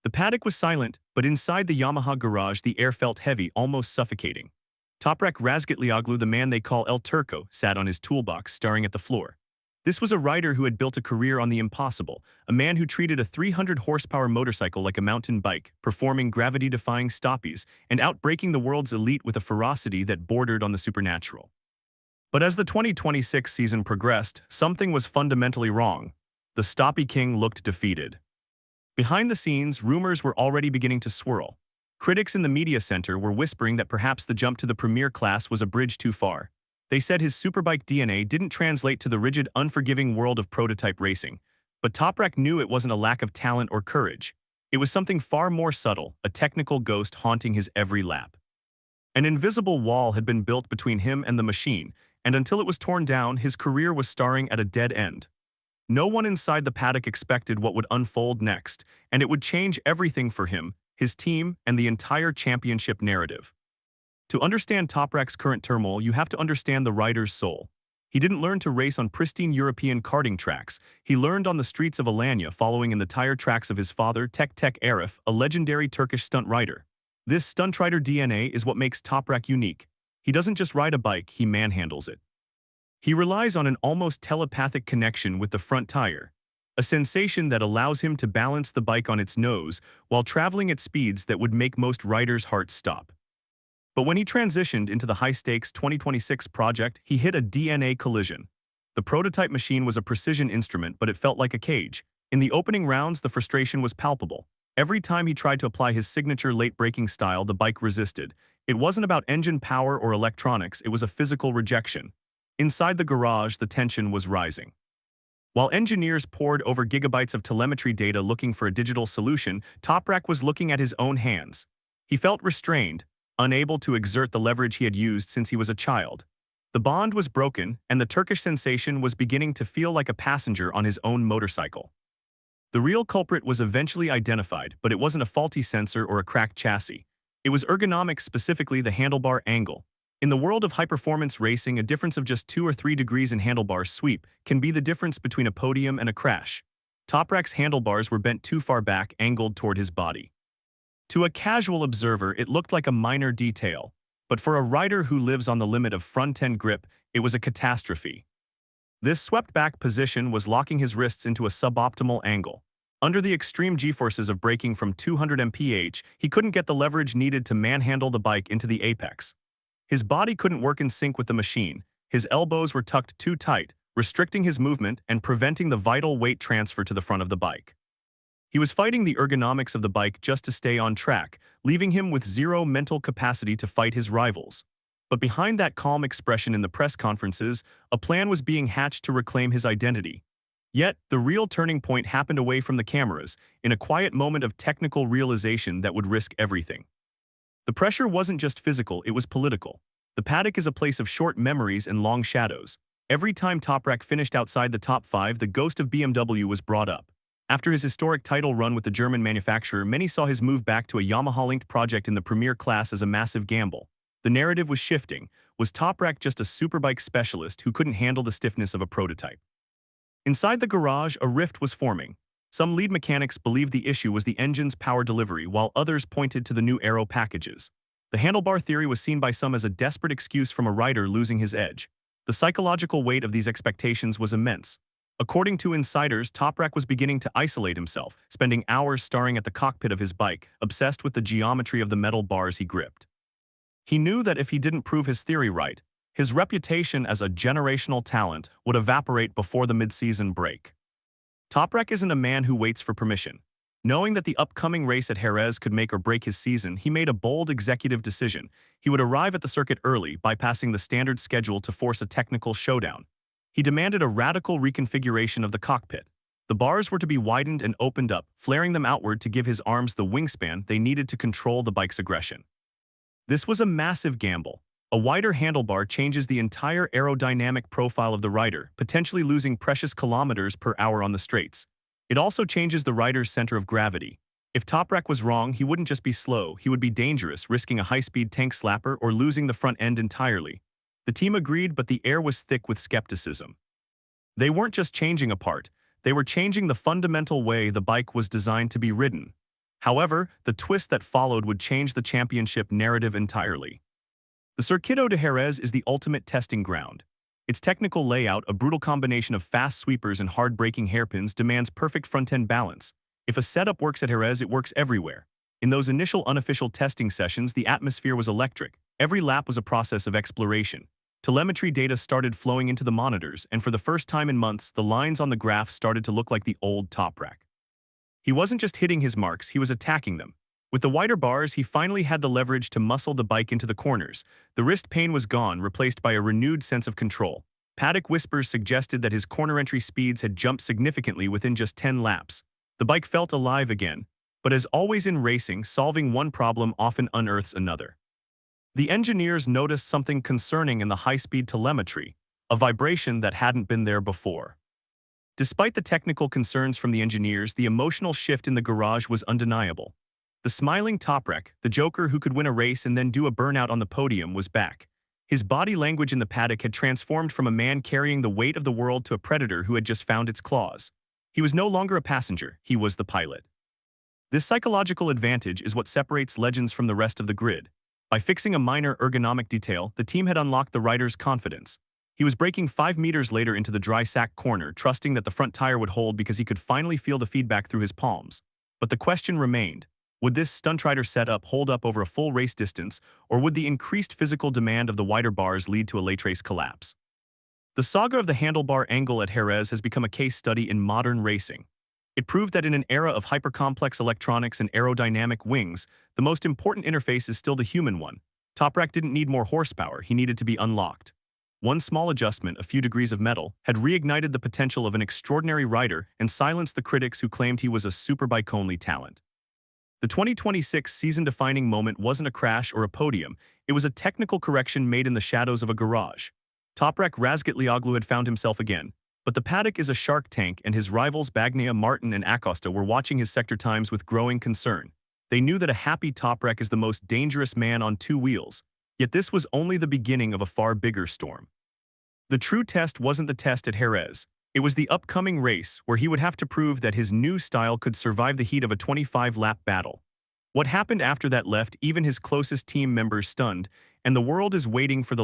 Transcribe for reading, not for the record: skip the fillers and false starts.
The paddock was silent, but inside the Yamaha garage the air felt heavy, almost suffocating. Toprak Razgatlıoğlu, the man they call El Turco, sat on his toolbox, staring at the floor. This was a rider who had built a career on the impossible, a man who treated a 300-horsepower motorcycle like a mountain bike, performing gravity-defying stoppies and outbreaking the world's elite with a ferocity that bordered on the supernatural. But as the 2026 season progressed, something was fundamentally wrong. The Stoppie King looked defeated. Behind the scenes, rumors were already beginning to swirl. Critics in the media center were whispering that perhaps the jump to the premier class was a bridge too far. They said his superbike DNA didn't translate to the rigid, unforgiving world of prototype racing. But Toprak knew it wasn't a lack of talent or courage. It was something far more subtle, a technical ghost haunting his every lap. An invisible wall had been built between him and the machine, and until it was torn down, his career was staring at a dead end. No one inside the paddock expected what would unfold next, and it would change everything for him, his team, and the entire championship narrative. To understand Toprak's current turmoil, you have to understand the rider's soul. He didn't learn to race on pristine European karting tracks. He learned on the streets of Alanya, following in the tire tracks of his father, Tek Arif, a legendary Turkish stunt rider. This stunt-rider DNA is what makes Toprak unique. He doesn't just ride a bike, he manhandles it. He relies on an almost telepathic connection with the front tire, a sensation that allows him to balance the bike on its nose while traveling at speeds that would make most riders' hearts stop. But when he transitioned into the high-stakes 2026 project, he hit a DNA collision. The prototype machine was a precision instrument, but it felt like a cage. In the opening rounds, the frustration was palpable. Every time he tried to apply his signature late-braking style, the bike resisted. It wasn't about engine power or electronics, it was a physical rejection. Inside the garage, the tension was rising. While engineers pored over gigabytes of telemetry data looking for a digital solution, Toprak was looking at his own hands. He felt restrained, unable to exert the leverage he had used since he was a child. The bond was broken, and the Turkish sensation was beginning to feel like a passenger on his own motorcycle. The real culprit was eventually identified, but it wasn't a faulty sensor or a cracked chassis. It was ergonomic, specifically the handlebar angle. In the world of high-performance racing, a difference of just 2 or 3 degrees in handlebar sweep can be the difference between a podium and a crash. Toprak's handlebars were bent too far back, angled toward his body. To a casual observer, it looked like a minor detail, but for a rider who lives on the limit of front-end grip, it was a catastrophe. This swept-back position was locking his wrists into a suboptimal angle. Under the extreme g-forces of braking from 200 mph, he couldn't get the leverage needed to manhandle the bike into the apex. His body couldn't work in sync with the machine. His elbows were tucked too tight, restricting his movement and preventing the vital weight transfer to the front of the bike. He was fighting the ergonomics of the bike just to stay on track, leaving him with zero mental capacity to fight his rivals. But behind that calm expression in the press conferences, a plan was being hatched to reclaim his identity. Yet, the real turning point happened away from the cameras, in a quiet moment of technical realization that would risk everything. The pressure wasn't just physical, it was political. The paddock is a place of short memories and long shadows. Every time Toprak finished outside the top 5, the ghost of BMW was brought up. After his historic title run with the German manufacturer, many saw his move back to a Yamaha-linked project in the premier class as a massive gamble. The narrative was shifting. Was Toprak just a superbike specialist who couldn't handle the stiffness of a prototype? Inside the garage, a rift was forming. Some lead mechanics believed the issue was the engine's power delivery, while others pointed to the new aero packages. The handlebar theory was seen by some as a desperate excuse from a rider losing his edge. The psychological weight of these expectations was immense. According to insiders, Toprak was beginning to isolate himself, spending hours staring at the cockpit of his bike, obsessed with the geometry of the metal bars he gripped. He knew that if he didn't prove his theory right, his reputation as a generational talent would evaporate before the mid-season break. Toprak isn't a man who waits for permission. Knowing that the upcoming race at Jerez could make or break his season, he made a bold executive decision. He would arrive at the circuit early, bypassing the standard schedule to force a technical showdown. He demanded a radical reconfiguration of the cockpit. The bars were to be widened and opened up, flaring them outward to give his arms the wingspan they needed to control the bike's aggression. This was a massive gamble. A wider handlebar changes the entire aerodynamic profile of the rider, potentially losing precious kilometers per hour on the straights. It also changes the rider's center of gravity. If Toprak was wrong, he wouldn't just be slow, he would be dangerous, risking a high-speed tank slapper or losing the front end entirely. The team agreed, but the air was thick with skepticism. They weren't just changing a part, they were changing the fundamental way the bike was designed to be ridden. However, the twist that followed would change the championship narrative entirely. The Circuito de Jerez is the ultimate testing ground. Its technical layout, a brutal combination of fast sweepers and hard-braking hairpins, demands perfect front-end balance. If a setup works at Jerez, it works everywhere. In those initial unofficial testing sessions, the atmosphere was electric. Every lap was a process of exploration. Telemetry data started flowing into the monitors, and for the first time in months, the lines on the graph started to look like the old Toprak. He wasn't just hitting his marks, he was attacking them. With the wider bars, he finally had the leverage to muscle the bike into the corners. The wrist pain was gone, replaced by a renewed sense of control. Paddock whispers suggested that his corner entry speeds had jumped significantly within just 10 laps. The bike felt alive again, but as always in racing, solving one problem often unearths another. The engineers noticed something concerning in the high-speed telemetry, a vibration that hadn't been there before. Despite the technical concerns from the engineers, the emotional shift in the garage was undeniable. The smiling Toprak, the joker who could win a race and then do a burnout on the podium, was back. His body language in the paddock had transformed from a man carrying the weight of the world to a predator who had just found its claws. He was no longer a passenger, he was the pilot. This psychological advantage is what separates legends from the rest of the grid. By fixing a minor ergonomic detail, the team had unlocked the rider's confidence. He was braking 5 meters later into the dry sack corner, trusting that the front tire would hold because he could finally feel the feedback through his palms. But the question remained. Would this Stunt-Rider setup hold up over a full race distance, or would the increased physical demand of the wider bars lead to a late race collapse? The saga of the handlebar angle at Jerez has become a case study in modern racing. It proved that in an era of hyper-complex electronics and aerodynamic wings, the most important interface is still the human one. Toprak didn't need more horsepower, he needed to be unlocked. One small adjustment, a few degrees of metal, had reignited the potential of an extraordinary rider and silenced the critics who claimed he was a superbike-only talent. The 2026 season-defining moment wasn't a crash or a podium, it was a technical correction made in the shadows of a garage. Toprak Razgatlioglu had found himself again, but the paddock is a shark tank and his rivals Bagnaia, Martin and Acosta were watching his sector times with growing concern. They knew that a happy Toprak is the most dangerous man on two wheels, yet this was only the beginning of a far bigger storm. The true test wasn't the test at Jerez. It was the upcoming race where he would have to prove that his new style could survive the heat of a 25-lap battle. What happened after that left even his closest team members stunned, and the world is waiting for the